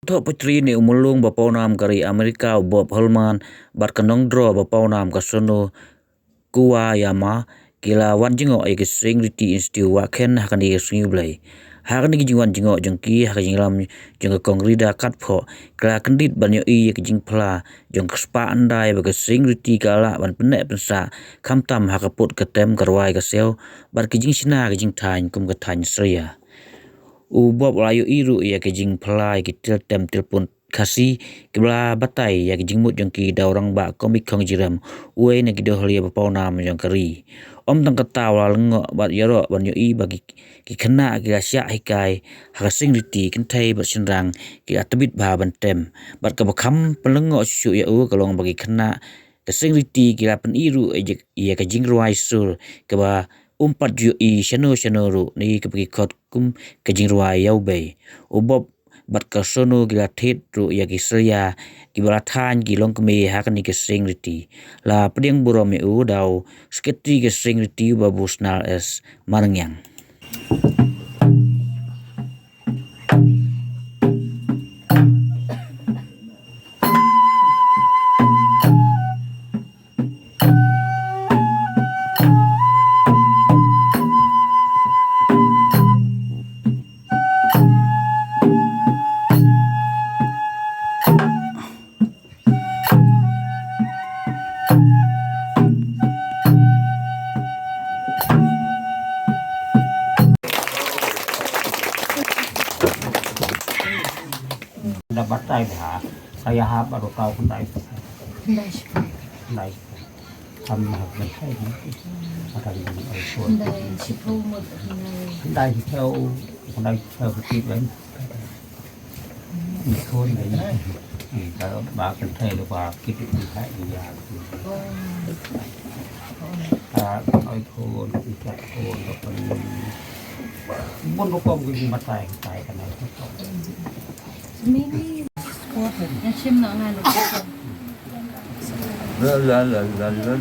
Thọ Putri ni umulung bapau nam kari Amerika Bob Holman bat kanong draw bapau nam kasono kuwa yama kila wan Jngoh ay kising Riti instiu Wahkhen hakan di kising blay hakan di kijing wan Jngoh jengki hakan jinglam jeng kongrida katpho kila kendit banyo i kijing pla jeng kespa andai bagasing Riti kala ban penek pensa kamtam hakaput ketem karwai kaseu bat kijing sina kijing thain kum kathain sria Bob layu iru ya kijing pla kitil tem telpon kasi kibla batai ya kijing mut jengki da orang ba komik kong jiram uai na kido halia bapau nam jeng kari om tang kata wala lengo bat yaro ban yo i bagi ki kena ki asya hikai hakasing Riti kentai bat sinrang ki atbit ba ban tem bat ka bakam pelengo su ya u kalong bagi kena kasing Riti ki lapen iru ya kijing ruai sur ke ba umpat ju i shano ru ni ke bagi kot kum kijing ruai yau bei Bob bat ka sono gila thet ru ya kisria ki balathan ki long keme hakan ni kising Riti la peding burom u dau sketri kising Riti babusnal es marangyang Đã bắt tay hả? Saya hap baru tahu pun tay. Tay. Thăm học mình thấy nó ada di iPhone. Tay theo cái tiếp đấy. Mình thôi đấy. Kalau bà cần thay được và cái việc gì hay thì giờ. iPhone, iPhone rồi còn muốn nó có cái gì mà tay cái này. Maybe yang sim nak nganu. La la la la la.